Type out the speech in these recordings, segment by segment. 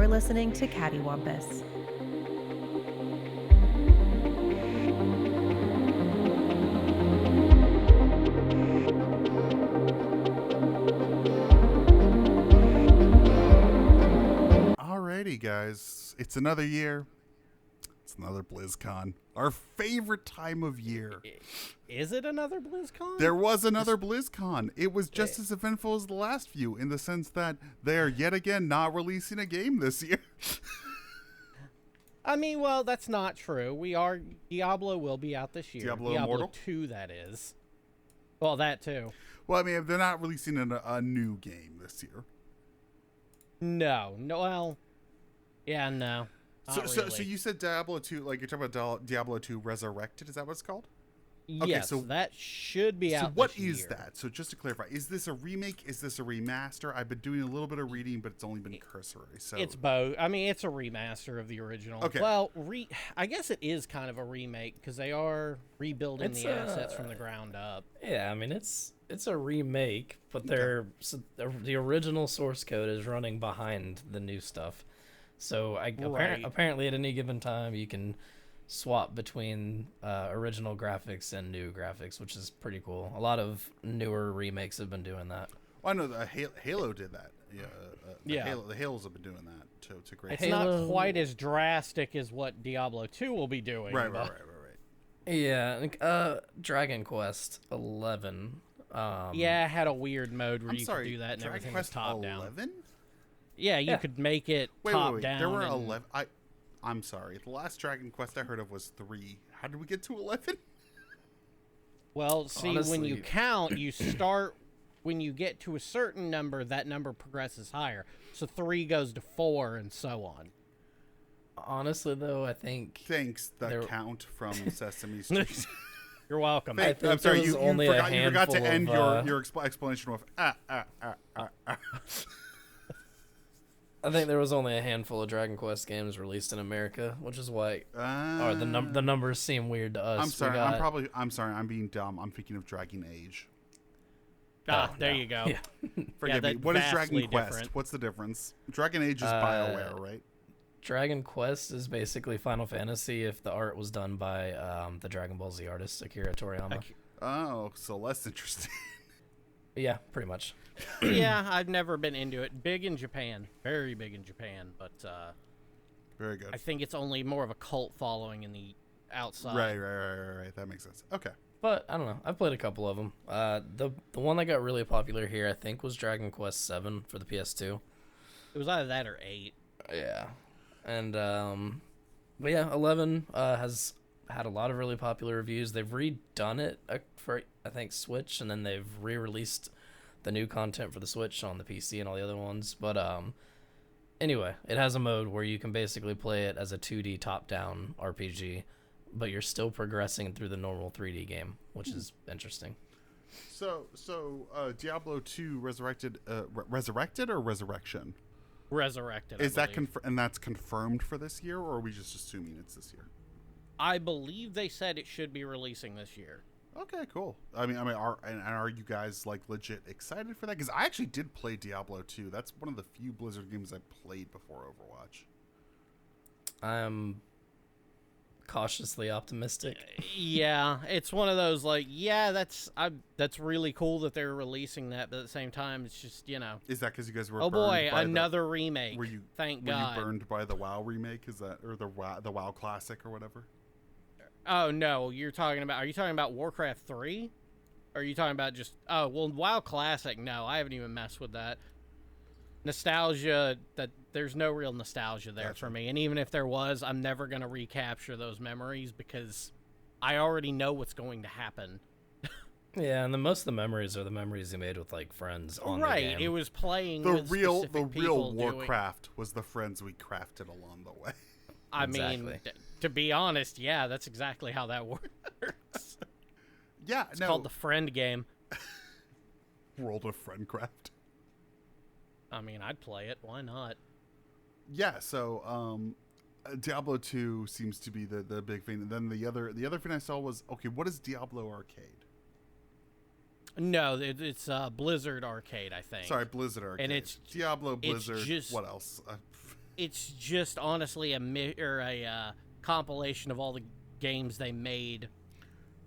You're listening to Cattywampus. Alrighty, guys. It's another year. It's another BlizzCon. Our favorite time of year. Is it another BlizzCon? There was another BlizzCon. It was just as eventful as the last few in the sense that they are yet again not releasing a game this year. I mean, well, that's not true. Diablo will be out this year. Diablo Diablo Immortal? 2, that is. Well, that too. Well, I mean, they're not releasing a new game this year. No, well, yeah, no. So Really. you said Diablo 2, like you're talking about Diablo 2 Resurrected, is that what it's called? Yes, so that should be out So what this year. is that? So just to clarify, is this a remake? Is this a remaster? I've been doing a little bit of reading, but it's only been cursory. So It's both. I mean, it's a remaster of the original. Okay. Well, I guess it is kind of a remake because they are rebuilding the assets from the ground up. Yeah, I mean it's a remake, but the original source code is running behind the new stuff. So apparently at any given time you can swap between original graphics and new graphics, which is pretty cool. A lot of newer remakes have been doing that. Well, I know the Halo did that. Yeah. The Halos have been doing that to great. It's not quite as drastic as what Diablo 2 will be doing. Right. Yeah, Dragon Quest 11. Yeah, it had a weird mode where I'm you sorry, could do that and Dragon everything Quest was top 11? down. Yeah, you could make it top Wait. down. There were 11. I'm sorry. The last Dragon Quest I heard of was 3. How did we get to 11? Well, see, when Honestly. you count, you start when you get to a certain number, that number progresses higher. So 3 goes to 4 and so on. Honestly, though, I think Thanks, the There- Count from Sesame Street. You're welcome. I think I'm sorry, there was you only forgot, a you forgot to handful end of, your explanation with I think there was only a handful of Dragon Quest games released in America, which is why the numbers seem weird to us. I'm sorry. I'm sorry. I'm being dumb. I'm thinking of Dragon Age. There you go. Yeah. Forgive me. that's What is Dragon vastly Quest? different. What's the difference? Dragon Age is BioWare, right? Dragon Quest is basically Final Fantasy if the art was done by the Dragon Ball Z artist Akira Toriyama. Oh, so less interesting. Yeah, pretty much. Yeah, I've never been into it. Big in Japan. Very big in Japan. But Very good. I think it's only more of a cult following in the outside. Right. That makes sense. Okay. But I don't know. I've played a couple of them. The one that got really popular here, I think, was Dragon Quest 7 for the PS2. It was either that or 8. Yeah, and but yeah, 11 has had a lot of really popular reviews. They've redone it for I think Switch, and then they've re-released the new content for the Switch on the PC and all the other ones. But anyway, it has a mode where you can basically play it as a 2D top-down RPG, but you're still progressing through the normal 3D game, which is interesting. So Diablo 2 Resurrected or Resurrection? Resurrected. Is I that believe. and that's confirmed for this year, or are we just assuming it's this year? I believe they said it should be releasing this year. Okay, cool. I mean, are you guys like legit excited for that? Because I actually did play Diablo 2. That's one of the few Blizzard games I played before Overwatch. I'm cautiously optimistic. Yeah, it's one of those like, yeah, that's really cool that they're releasing that, but at the same time, it's just Is that because you guys were? oh burned boy, by another remake. Were you? Thank were God. you burned by the WoW remake? Is that or the WoW Classic or whatever? Oh no, are you talking about Warcraft 3? Or are you talking about just WoW Classic? No, I haven't even messed with that. Nostalgia, that there's no real nostalgia there for me, and even if there was, I'm never gonna recapture those memories because I already know what's going to happen. Yeah, and most of the memories are the memories you made with like friends on the game. It was playing The with real specific people Warcraft was the friends we crafted along the way. I mean, Exactly. to be honest, yeah, that's exactly how that works. Yeah, It's called the friend game. World of Friendcraft. I mean, I'd play it. Why not? Yeah, so Diablo 2 seems to be the big thing. And then the other thing I saw was, okay, what is Diablo Arcade? No, it's Blizzard Arcade, I think. Sorry, Blizzard Arcade. And it's Diablo, Blizzard, just- what else? it's just honestly a compilation of all the games they made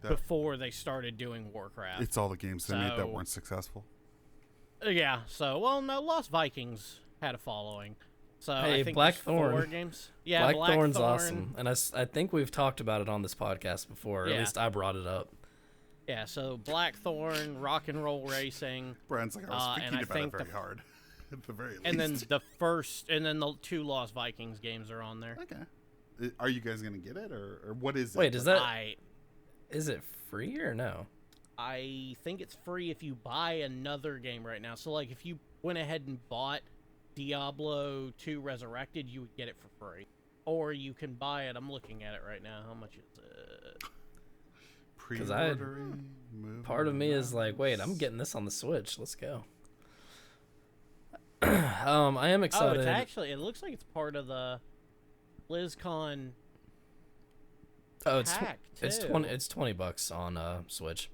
before they started doing Warcraft. It's all the games they made that weren't successful. Yeah. So, well, no, Lost Vikings had a following. So Hey, I think Blackthorn. 4 games. Yeah, Blackthorn's Blackthorn. awesome, and I think we've talked about it on this podcast before. Or Yeah. at least I brought it up. Yeah. So Blackthorn, Rock and Roll Racing. Brian's like, I was and thinking I about think it very hard. At the very least. And then the 2 Lost Vikings games are on there. Okay. Are you guys gonna get it, or what is it? Wait, is it free or no? I think it's free if you buy another game right now. So, like, if you went ahead and bought Diablo 2 Resurrected, you would get it for free. Or you can buy it. I'm looking at it right now. How much is it? Because part of me is like, wait, I'm getting this on the Switch. Let's go. I am excited. It looks like it's part of the BlizzCon. Oh, it's pack, it's too. $20 on Switch.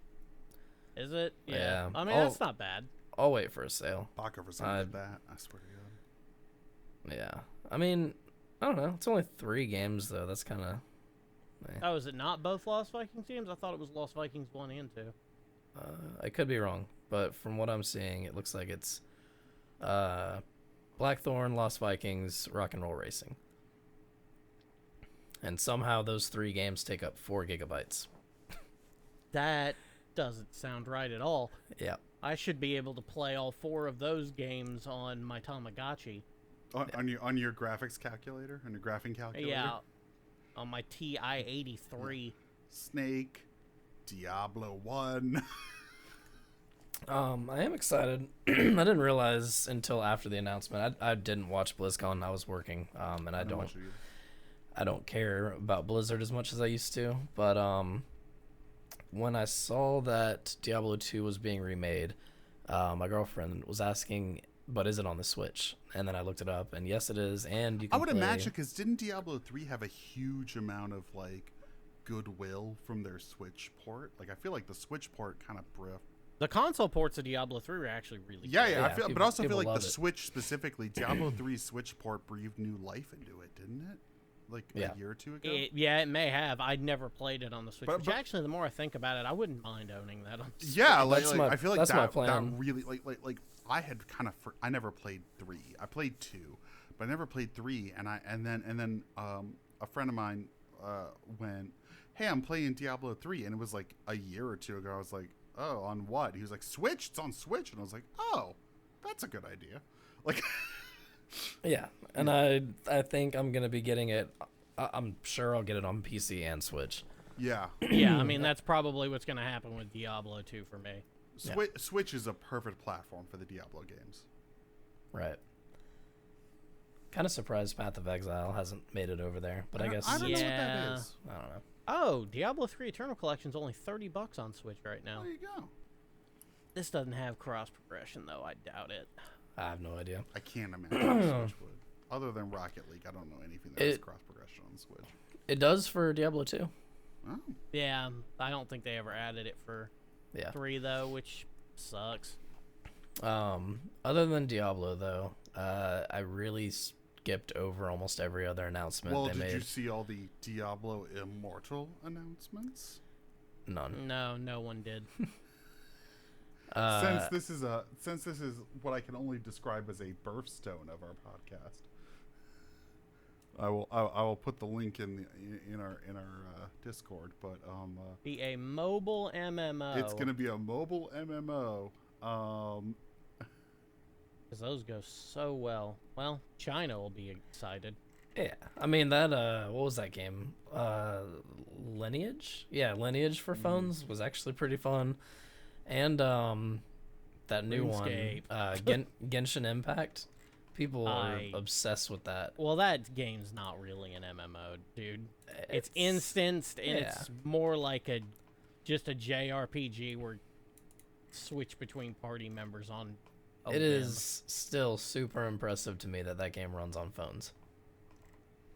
Is it? Yeah. I mean, that's not bad. I'll wait for a sale. Baka for something like that. I swear to God. Yeah. I mean, I don't know. It's only 3 games though. That's kind of. Oh, is it not both Lost Vikings games? I thought it was Lost Vikings 1 and 2. I could be wrong, but from what I'm seeing, it looks like it's Blackthorn, Lost Vikings, Rock and Roll Racing. And somehow those 3 games take up 4 gigabytes. That doesn't sound right at all. Yeah. I should be able to play all 4 of those games on my Tamagotchi. On your graphics calculator, on your graphing calculator. Yeah, on my TI-83. Snake, Diablo 1. I am excited. I didn't realize until after the announcement. I didn't watch BlizzCon. I was working, and I don't care about Blizzard as much as I used to. But when I saw that Diablo 2 was being remade, my girlfriend was asking, but is it on the Switch? And then I looked it up, and yes, it is. And you can I would play... imagine, because didn't Diablo 3 have a huge amount of like goodwill from their Switch port? Like, I feel like the Switch port kind of briefed. The console ports of Diablo 3 were actually really good. Yeah, but I also feel like the love it. Switch specifically, Diablo 3's Switch port breathed new life into it, didn't it? Like a year or 2 ago? It may have. I'd never played it on the Switch. But actually, the more I think about it, I wouldn't mind owning that on the Switch. Yeah, I feel like that's my that plan. really like I had kind of I never played 3. I played 2, but I never played 3. And then a friend of mine went, "Hey, I'm playing Diablo 3," and it was like a year or 2 ago. I was like, "Oh, on what?" He was like, "Switch. It's on Switch," and I was like, "Oh, that's a good idea." Like, yeah, and I think I'm gonna be getting it. I'm sure I'll get it on PC and Switch. yeah, Yeah, I mean, that's probably what's going to happen with Diablo 2 for me. Switch is a perfect platform for the Diablo games. Right. Kind of surprised Path of Exile hasn't made it over there, but I guess I don't know what that is. I don't know. Oh, Diablo 3 Eternal Collection is only $30 on Switch right now. There you go. This doesn't have cross progression, though. I doubt it. I have no idea. I can't imagine Switch would. Other than Rocket League, I don't know anything that has cross progression on the Switch. It does for Diablo 2. Oh. Yeah, I don't think they ever added it for 3, though, which sucks. Other than Diablo, though, I really skipped over almost every other announcement they made. Well, did you see all the Diablo Immortal announcements? None. No one did. Since this is what I can only describe as a birthstone of our podcast, I will put the link in our Discord. But Be a mobile MMO. it's gonna be a mobile MMO. Because those go so well. Well, China will be excited. Yeah, I mean that. What was that game? Lineage. Yeah, Lineage for phones was actually pretty fun, and that new RuneScape. one, Genshin Impact. People are obsessed with that. Well, that game's not really an MMO, dude. It's instanced, and it's more like just a JRPG where switch between party members on. It is still super impressive to me that game runs on phones.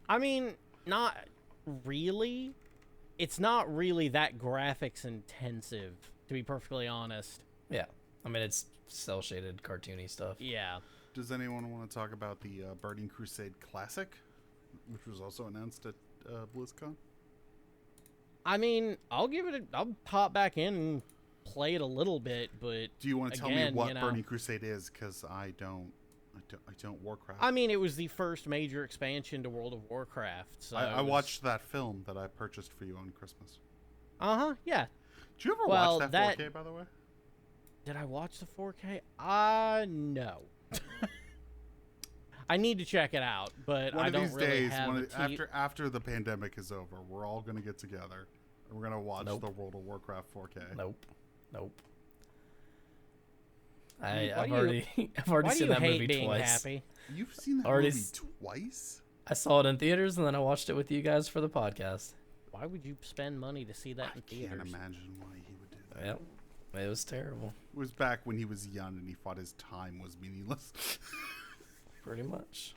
I mean, not really. It's not really that graphics intensive, to be perfectly honest. Yeah, I mean it's cel shaded, cartoony stuff. Yeah. Does anyone want to talk about the Burning Crusade Classic, which was also announced at BlizzCon? I mean, I'll pop back in and play it a little bit, but Do you want to tell me again, what you know, Burning Crusade is? Because I don't Warcraft. I mean, it was the first major expansion to World of Warcraft. So I watched that film that I purchased for you on Christmas. Yeah. Did you ever Well, watch that 4K, by the way? Did I watch the 4K? No. I need to check it out, but One I of don't these really days, have after the pandemic is over, we're all gonna get together and we're gonna watch the World of Warcraft 4K. Nope. Why I've do you- already Why do seen you that hate movie being twice. happy? You've seen that Already movie s- twice? I saw it in theaters and then I watched it with you guys for the podcast. Why would you spend money to see that in I theaters? can't imagine why he would do that. Yep. It was terrible. It was back when he was young and he thought his time was meaningless. Pretty much.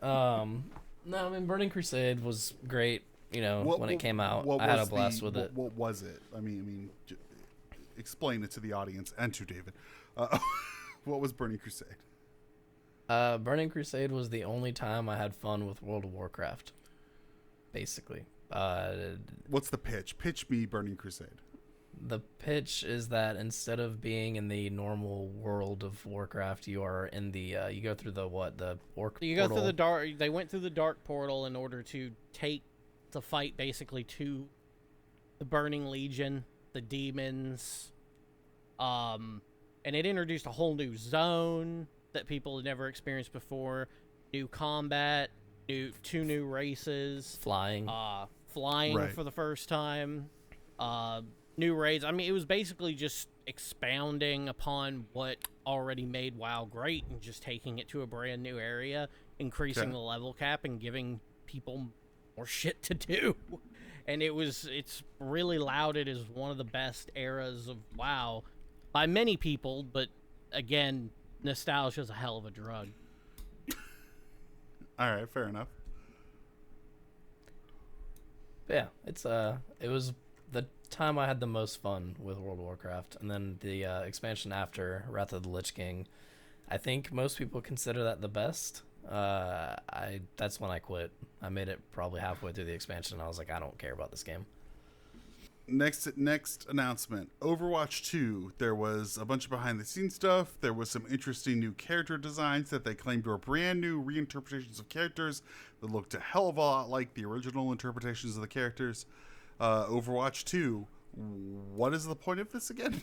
No, I mean Burning Crusade was great. You know, when it came out, I had a blast with it. What was it? I mean, explain it to the audience and to David. What was Burning Crusade? Burning Crusade was the only time I had fun with World of Warcraft. Basically, What's the pitch? Pitch me Burning Crusade. the pitch is that instead of being in the normal world of Warcraft, you are in the you go through the orc You portal. go through the dark. They went through the dark portal in order to take the fight basically to the Burning Legion, the demons. And it introduced a whole new zone that people had never experienced before. New combat, two new races, flying. flying Right. for the first time. New raids. I mean, it was basically just expounding upon what already made WoW great and just taking it to a brand new area, increasing Okay. the level cap and giving people more shit to do. And it's really lauded as one of the best eras of WoW by many people, but again, nostalgia is a hell of a drug. All right, fair enough. Yeah, it was the time I had the most fun with World of Warcraft, and then the expansion after Wrath of the Lich King. I think most people consider that the best. That's when I quit. I made it probably halfway through the expansion, and I was like, I don't care about this game. Next announcement. Overwatch 2. There was a bunch of behind the scenes stuff. There was some interesting new character designs that they claimed were brand new reinterpretations of characters that looked a hell of a lot like the original interpretations of the characters. Overwatch 2. What is the point of this again?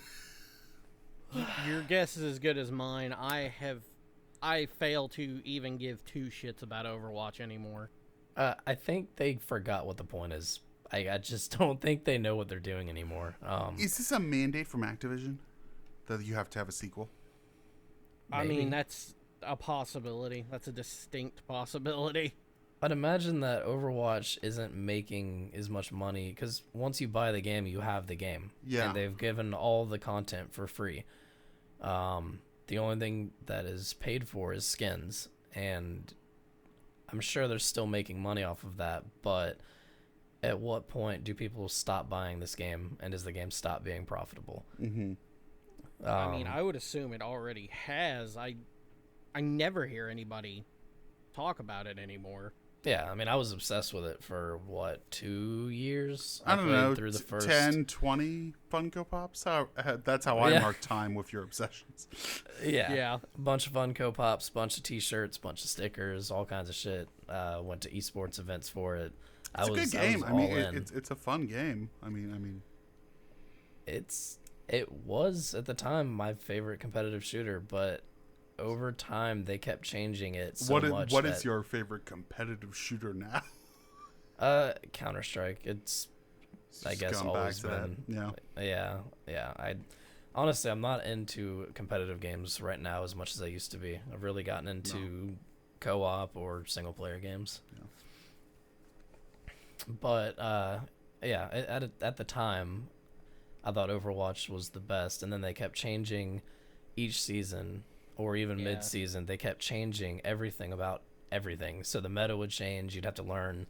Your guess is as good as mine. I fail to even give two shits about Overwatch anymore. I think they forgot what the point is. I just don't think they know what they're doing anymore. Is this a mandate from Activision that you have to have a sequel? I Maybe. mean, that's a possibility. That's a distinct possibility. I'd imagine that Overwatch isn't making as much money because once you buy the game, you have the game. Yeah. And they've given all the content for free. The only thing that is paid for is skins, and I'm sure they're still making money off of that, but at what point do people stop buying this game, and does the game stop being profitable? Mm-hmm. I mean, I would assume it already has. I never hear anybody talk about it anymore. Yeah, I mean, I was obsessed with it for, 2 years? I don't played know, through the first 10, 20 Funko Pops? That's how I Yeah. mark time with your obsessions. Yeah. A bunch of Funko Pops, bunch of T-shirts, bunch of stickers, all kinds of shit. Went to esports events for it. It's a good I game. was I mean, all in. it's a fun game. I mean, It was at the time my favorite competitive shooter, but over time they kept changing it so much. What is your favorite competitive shooter now? Counter-Strike. It's I Just guess going back always to that. been. Yeah. Yeah. Honestly, I'm not into competitive games right now as much as I used to be. I've really gotten into co-op or single-player games. Yeah. But at the time, I thought Overwatch was the best, and then they kept changing each season, or even Yeah. mid-season. They kept changing everything about everything. So the meta would change. You'd have to learn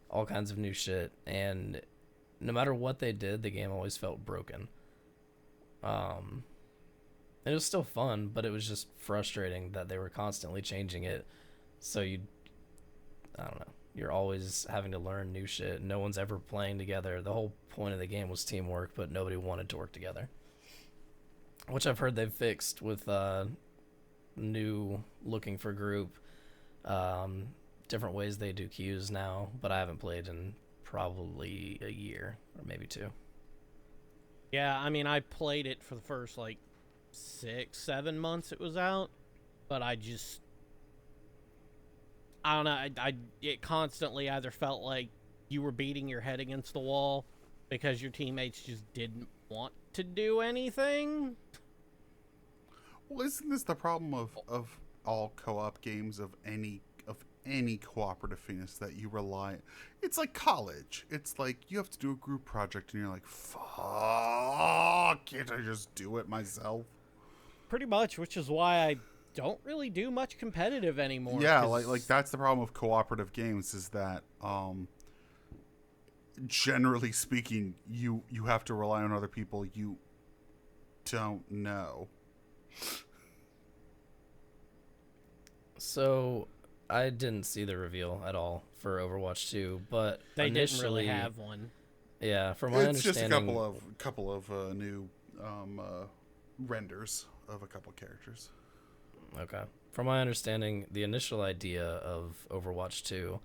all kinds of new shit, and no matter what they did, the game always felt broken. It was still fun, but it was just frustrating that they were constantly changing it. So I don't know, you're always having to learn new shit. No one's ever playing together. The whole point of the game was teamwork, but nobody wanted to work together. Which I've heard they've fixed with new looking for group, different ways they do queues now, but I haven't played in probably a year or maybe 2. Yeah, I mean, I played it for the first, like, 6-7 months it was out, but I don't know, it constantly either felt like you were beating your head against the wall because your teammates just didn't want to do anything. Well, isn't this the problem of all co-op games of any cooperative things that you rely? It's like college. It's like you have to do a group project and you're like, fuck, can't I just do it myself? Pretty much, which is why I don't really do much competitive anymore. Yeah, like that's the problem with cooperative games is that generally speaking, you have to rely on other people you don't know. So I didn't see the reveal at all for Overwatch 2, but they initially, didn't really have one. Yeah, from my It's just understanding, a couple of new renders of a couple characters. Okay. From my understanding, the initial idea of Overwatch 2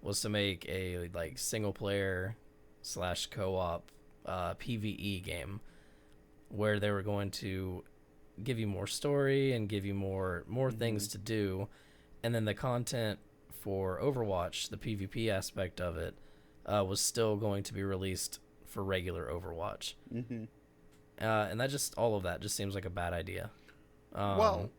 was to make a like single player / co-op PvE game where they were going to give you more story and give you more things to do, and then the content for Overwatch, the PvP aspect of it, was still going to be released for regular Overwatch. Mm-hmm. And all of that just seems like a bad idea. Well,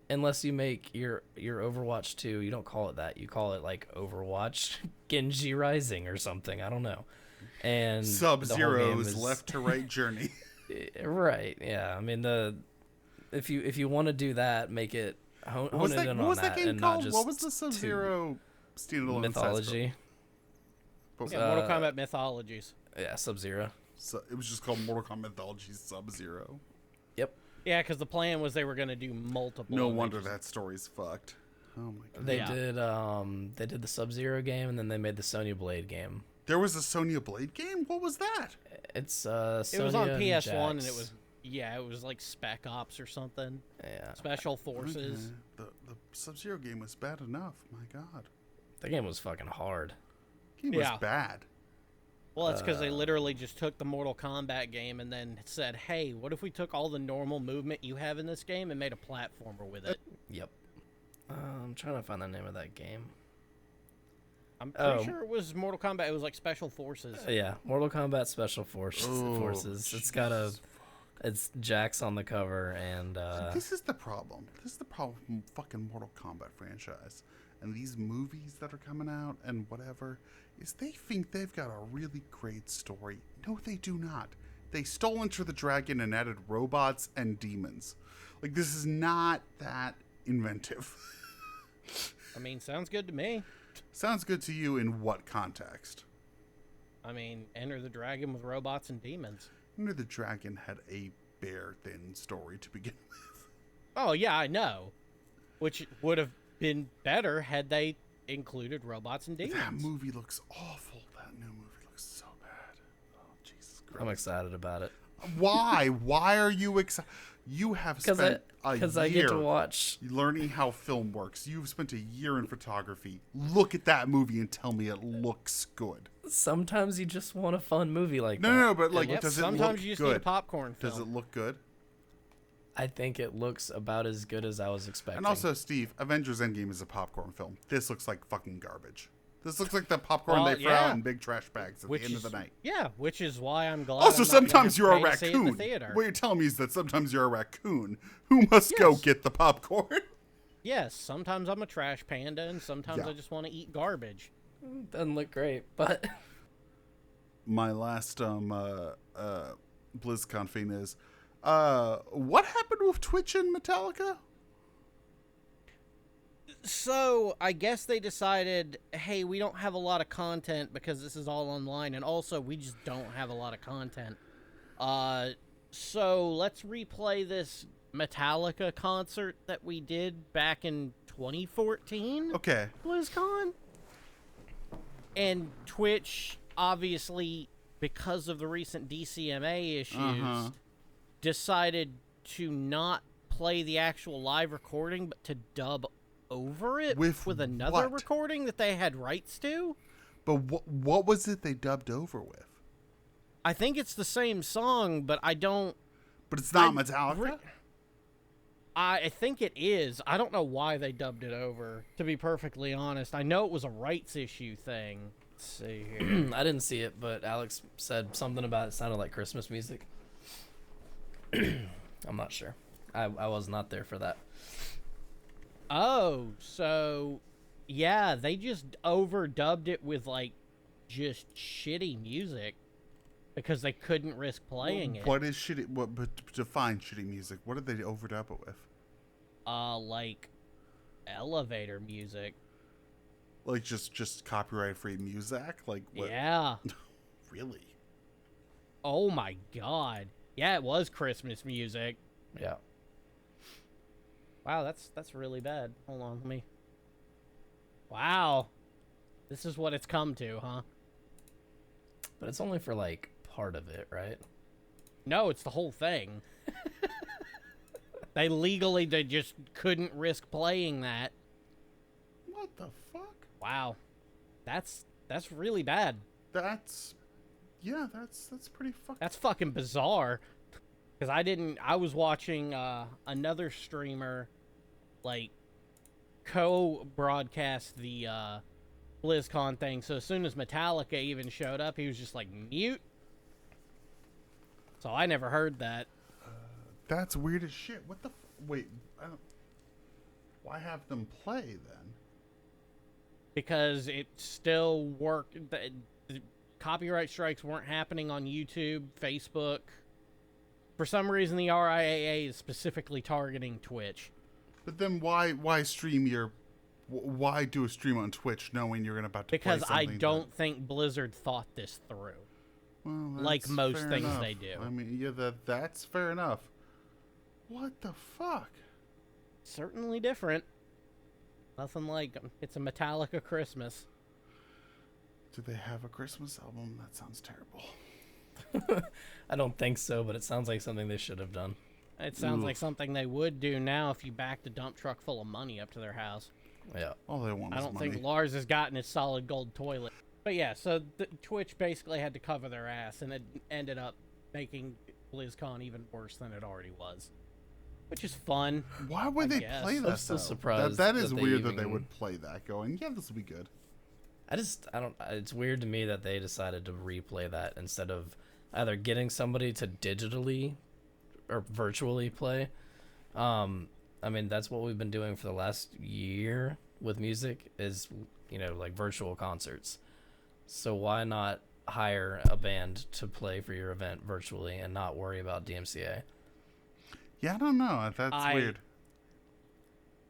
unless you make your Overwatch 2, you don't call it that. You call it like Overwatch Genji Rising or something. I don't know. And Sub-Zero's left to right journey. Right. Yeah. I mean, if you want to do that, make it hone it in on what was that game and called? not just What was the Sub-Zero standalone Mythology. Yeah, Mortal Kombat Mythologies. Yeah, Sub-Zero. So it was just called Mortal Kombat Mythology Sub-Zero. Yep. Yeah, because the plan was they were going to do multiple. No wonder that story's fucked. Oh my god. They did the Sub-Zero game, and then they made the Sonya Blade game. There was a Sonya Blade game? What was that? It's Sonya it was on PS1, and it was like Spec Ops or something. Yeah. Special Forces. Okay. The Sub-Zero game was bad enough. My god. The game was fucking hard. The game was bad. Well, it's because they literally just took the Mortal Kombat game and then said, hey, what if we took all the normal movement you have in this game and made a platformer with it? Yep. I'm trying to find the name of that game. I'm pretty sure it was Mortal Kombat. It was like Special Forces. Yeah, Mortal Kombat Special Forces. Jesus. It's Jax on the cover, and This is the problem. This is the problem with fucking Mortal Kombat franchise. And these movies that are coming out and whatever, is they think they've got a really great story. No, they do not. They stole Enter the Dragon and added robots and demons. Like, this is not that inventive. I mean, sounds good to me. Sounds good to you in what context? I mean, Enter the Dragon with robots and demons. Enter the Dragon had a bare thin story to begin with. Oh, yeah, I know. Which would have been better had they included robots and demons. That movie looks awful. That new movie looks so bad. Oh, Jesus Christ. I'm excited about it. Why? Why are you excited? You have spent a year I get to watch learning how film works. You've spent a year in photography. Look at that movie and tell me it looks good. Sometimes you just want a fun movie like that. No, but like, Yep, does it look sometimes you just need a good? popcorn film. Does it look good? I think it looks about as good as I was expecting. And also, Steve, Avengers Endgame is a popcorn film. This looks like fucking garbage. This looks like the popcorn they throw out in big trash bags at the end of the night. Yeah, which is why I'm glad. Also, I'm not sometimes gonna you're a have to pay to see it in the raccoon. theater. What you're telling me is that sometimes you're a raccoon who must go get the popcorn. Yes, sometimes I'm a trash panda, and sometimes Yeah. I just want to eat garbage. Doesn't look great, but My last BlizzCon thing is, what happened with Twitch and Metallica? So, I guess they decided, hey, we don't have a lot of content because this is all online, and also we just don't have a lot of content. So let's replay this Metallica concert that we did back in 2014. Okay. BlizzCon. And Twitch, obviously, because of the recent DCMA issues, decided to not play the actual live recording, but to dub over it with another recording that they had rights to. But what was it they dubbed over with? I think it's the same song, but I don't... But it's not Metallica? I think it is. I don't know why they dubbed it over, to be perfectly honest. I know it was a rights issue thing. Let's see here. I didn't see it, but Alex said something about it sounded like Christmas music. I'm not sure. I was not there for that. Oh, so... Yeah, they just overdubbed it with, like, just shitty music. Because they couldn't risk playing it. What is shitty? But define shitty music. What did they overdub it with? Like elevator music. Like just copyright-free music? Like what? Yeah. Really? Oh my god. Yeah, it was Christmas music. Yeah. Wow, that's really bad. Hold on, let me. Wow. This is what it's come to, huh? But it's only for like part of it, right? No, it's the whole thing. They just couldn't risk playing that. What the fuck? Wow. That's really bad. That's pretty fucked. That's fucking bizarre. Cuz I was watching another streamer like co-broadcast the BlizzCon thing. So as soon as Metallica even showed up, he was just like mute. So I never heard that. That's weird as shit. What the wait, why have them play then? Because it still worked. The copyright strikes weren't happening on YouTube, Facebook. For some reason, the RIAA is specifically targeting Twitch. But then why stream why do a stream on Twitch knowing you're about to because play something? I don't think Blizzard thought this through. Well, like most things enough. they do. I mean, yeah, that's fair enough. What the fuck? Certainly different. Nothing like it's a Metallica Christmas. Do they have a Christmas album? That sounds terrible. I don't think so, but it sounds like something they should have done. It sounds like something they would do now if you backed a dump truck full of money up to their house. Yeah. All they want I is don't money. think Lars has gotten his solid gold toilet. But yeah, so Twitch basically had to cover their ass, and it ended up making BlizzCon even worse than it already was. Which is fun. Why would they play that? I'm so though? surprised That is that they weird that they even- would play that. Going, yeah, this will be good. I don't. It's weird to me that they decided to replay that instead of either getting somebody to digitally or virtually play. I mean, that's what we've been doing for the last year with music is, like virtual concerts. So why not hire a band to play for your event virtually and not worry about DMCA? Yeah, I don't know. That's weird.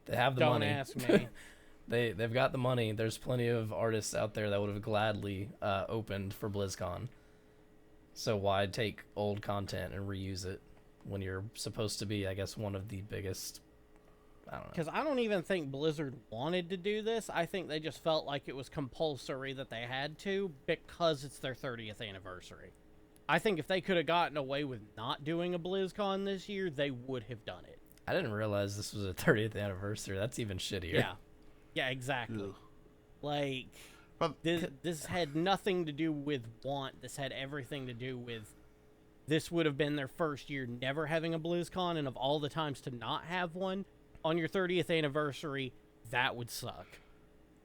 They have the Don't money. ask me. They've got the money. There's plenty of artists out there that would have gladly opened for BlizzCon. So why take old content and reuse it when you're supposed to be, I guess, one of the biggest? I don't know. Because I don't even think Blizzard wanted to do this. I think they just felt like it was compulsory that they had to because it's their 30th anniversary. I think if they could have gotten away with not doing a BlizzCon this year, they would have done it. I didn't realize this was a 30th anniversary. That's even shittier. Yeah. Yeah, exactly. Ugh. Like, But this had nothing to do with want. This had everything to do with this would have been their first year never having a BlizzCon, and of all the times to not have one on your 30th anniversary, that would suck.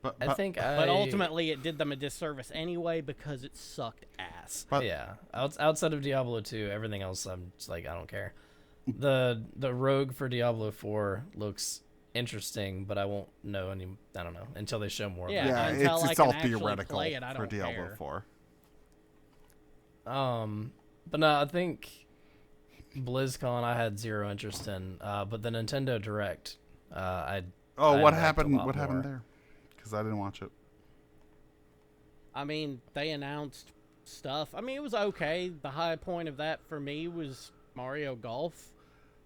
but I think But ultimately, it did them a disservice anyway because it sucked ass. But- yeah, outside of Diablo 2, everything else I'm just like, I don't care. The rogue for Diablo 4 looks interesting, but I won't know I don't know until they show more. Yeah. yeah, until I it's can all actually theoretical play it, I for don't Diablo care. 4. But no, I think BlizzCon I had zero interest in, but the Nintendo Direct, I Oh, I what liked a happened? lot What happened more. there? Because I didn't watch it. I mean, they announced stuff. I mean, it was okay. The high point of that for me was Mario Golf,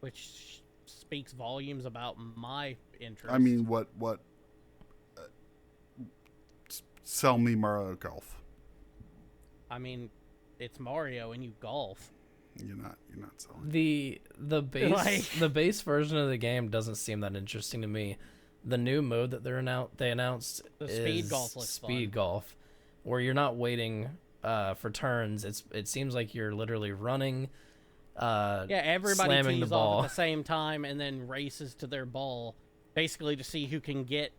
which speaks volumes about my interest. I mean, what? Sell me Mario Golf. I mean, it's Mario and you golf. You're not selling. The base Like- the base version of the game doesn't seem that interesting to me. The new mode that they announced The is speed golf looks speed fun. golf, where you're not waiting for turns. It seems like you're literally running. Yeah, everybody slamming the tees ball. off at the same time and then races to their ball, basically to see who can get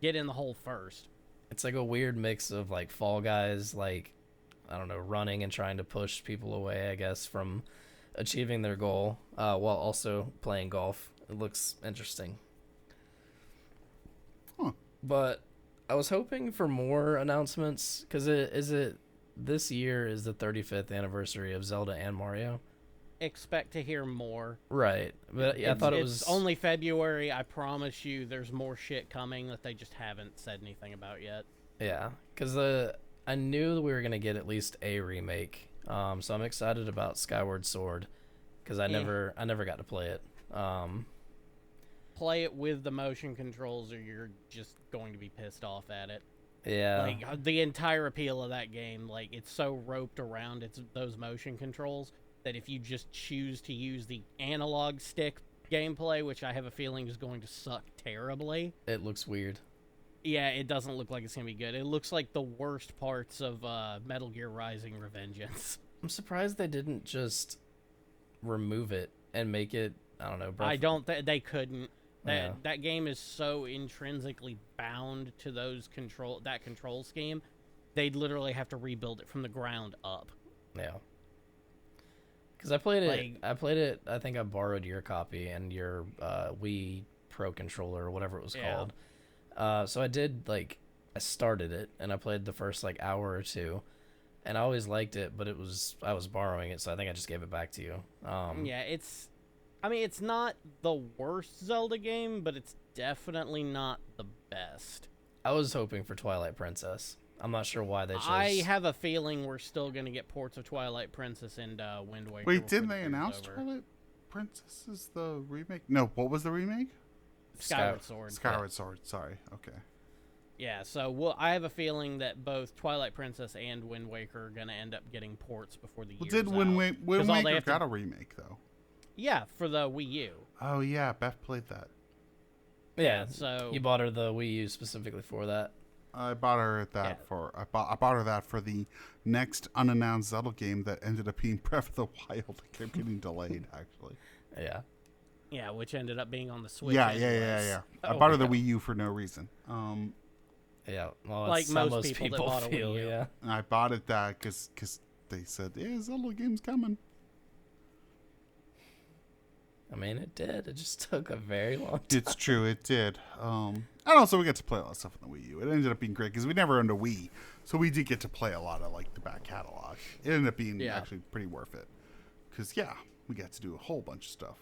in the hole first. It's like a weird mix of like Fall Guys, like I don't know, running and trying to push people away, I guess, from achieving their goal, while also playing golf. It looks interesting. Huh. But I was hoping for more announcements because this year is the 35th anniversary of Zelda and Mario. Expect to hear more. Right, but yeah, I thought it was It's only February. I promise you, there's more shit coming that they just haven't said anything about yet. Yeah, because I knew that we were gonna get at least a remake. So I'm excited about Skyward Sword because I never got to play it. Play it with the motion controls, or you're just going to be pissed off at it. Yeah, Like the entire appeal of that game, like it's so roped around those motion controls that if you just choose to use the analog stick gameplay, which I have a feeling is going to suck terribly. it looks weird. Yeah, it doesn't look like it's gonna be good. It looks like the worst parts of Metal Gear Rising: Revengeance. I'm surprised they didn't just remove it and make it. I don't know. I don't. They couldn't. Yeah. That game is so intrinsically bound to that control scheme. They'd literally have to rebuild it from the ground up. Yeah. Because I played it. Like- I think I borrowed your copy and your Wii Pro controller or whatever it was Yeah. called. So I did I started it and I played the first hour or two, and I always liked it, but I was borrowing it, so I think I just gave it back to you. Yeah, it's not the worst Zelda game, but it's definitely not the best. I was hoping for Twilight Princess. I'm not sure why they chose. I have a feeling we're still gonna get ports of Twilight Princess and Wind Waker. Wait, before didn't the they year's announce over. Twilight Princess is the remake? No, what was the remake? Skyward Sword. Skyward Sword. Sorry. Okay. Yeah, so I have a feeling that both Twilight Princess and Wind Waker are gonna end up getting ports before the Well, year's did out. Wind 'Cause all they Waker have to- got a remake though? Yeah, for the Wii U. Oh yeah, Beth played that. Yeah. So You bought her the Wii U specifically for that. I bought her that Yeah. I bought her that for the next unannounced Zelda game that ended up being Breath of the Wild. It kept getting delayed actually. Yeah. yeah, which ended up being on the Switch. Yeah. anyways. I Oh, bought her the yeah. Wii U for no reason. Yeah. Well, Like it's how most people that bought a Wii feel. U. Yeah. And I bought it that because they said, yeah, Zelda game's coming. I mean, it did. It just took a very long time. It's true, it did. And also we got to play a lot of stuff on the Wii U. It ended up being great because we never owned a Wii, so we did get to play a lot of the back catalog. It ended up being Yeah. actually pretty worth it because we got to do a whole bunch of stuff.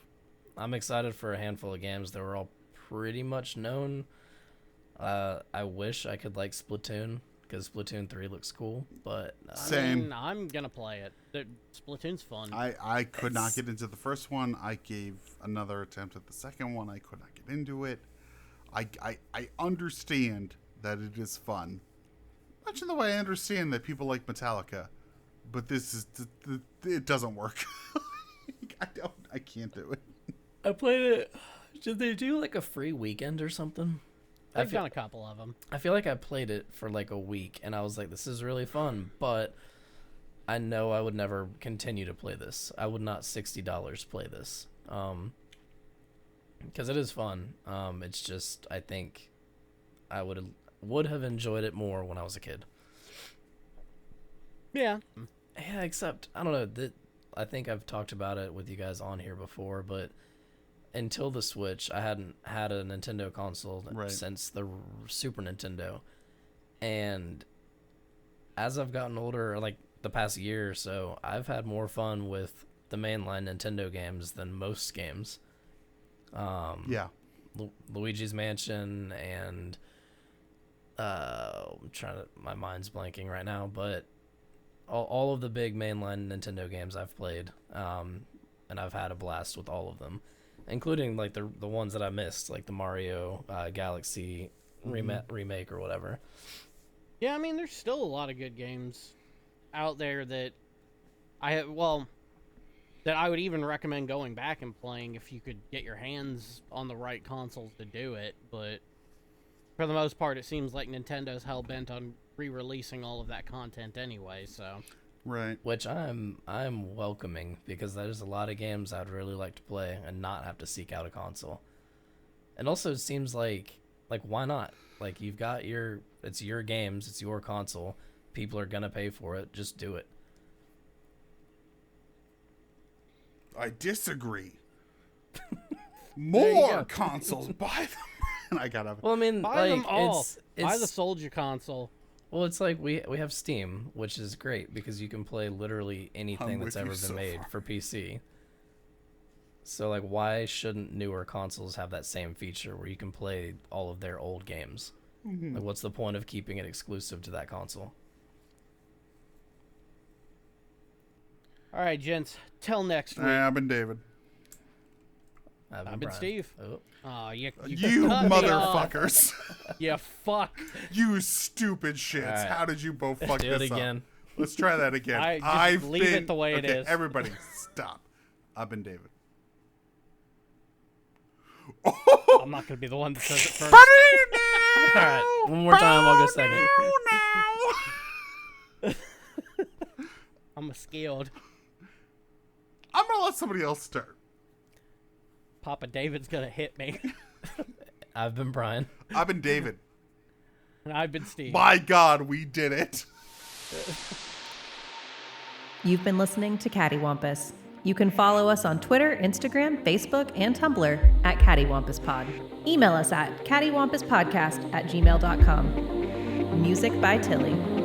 I'm excited for a handful of games that were all pretty much known. I wish I could like Splatoon because Splatoon 3 looks cool, but Same. I'm gonna play it. Splatoon's fun. I could not It's- get into the first one. I gave another attempt at the second one. I could not get into it. I understand that it is fun, much in the way I understand that people like Metallica, but this is it doesn't work. I can't do it. I played it. Did they do like a free weekend or something? They've done a couple of them. I feel like I played it for like a week and I was like, this is really fun, but I know I would never continue to play this. I would not $60 play this. Because it is fun. It's just, I think I would have enjoyed it more when I was a kid. Yeah. Yeah, except, I don't know, I think I've talked about it with you guys on here before, but until the Switch, I hadn't had a Nintendo console Right. since the Super Nintendo. And as I've gotten older, like the past year or so, I've had more fun with the mainline Nintendo games than most games. Yeah. Luigi's Mansion and my mind's blanking right now, but all of the big mainline Nintendo games I've played. and I've had a blast with all of them, including like the ones that I missed, like the Mario Galaxy remake or whatever. Yeah, I mean, there's still a lot of good games out there that that I would even recommend going back and playing if you could get your hands on the right consoles to do it. But for the most part, it seems like Nintendo's hell-bent on re-releasing all of that content anyway, so... Right. Which I'm welcoming, because there's a lot of games I'd really like to play and not have to seek out a console. And also it seems like why not? Like, you've got it's your games, it's your console. People are gonna pay for it. Just do it. I disagree. More consoles, buy them. I gotta. Well, I mean, Buy like, them all. it's Buy the Soldier console. well, it's like we have Steam, which is great because you can play literally anything that's ever been made for PC. So, like, why shouldn't newer consoles have that same feature where you can play all of their old games? Mm-hmm. Like, what's the point of keeping it exclusive to that console? All right, gents. Till next week. I've been David. I've been Brian. Steve. Oh. Aw, you You cut me off. motherfuckers. You fuck. You stupid shits. All right. How did you both fuck Do it this again. up? Let's try that again. Just leave it the way it is. Everybody, stop. I've been David. I'm not going to be the one that says it first. All right, one more time. I'll go second. I'm scared. I'm gonna let somebody else start. Papa David's going to hit me. I've been Brian. I've been David. And I've been Steve. My God, we did it. You've been listening to Cattywampus. You can follow us on Twitter, Instagram, Facebook, and Tumblr at CattyWampusPod. Email us at cattywampuspodcast@gmail.com. Music by Tilly.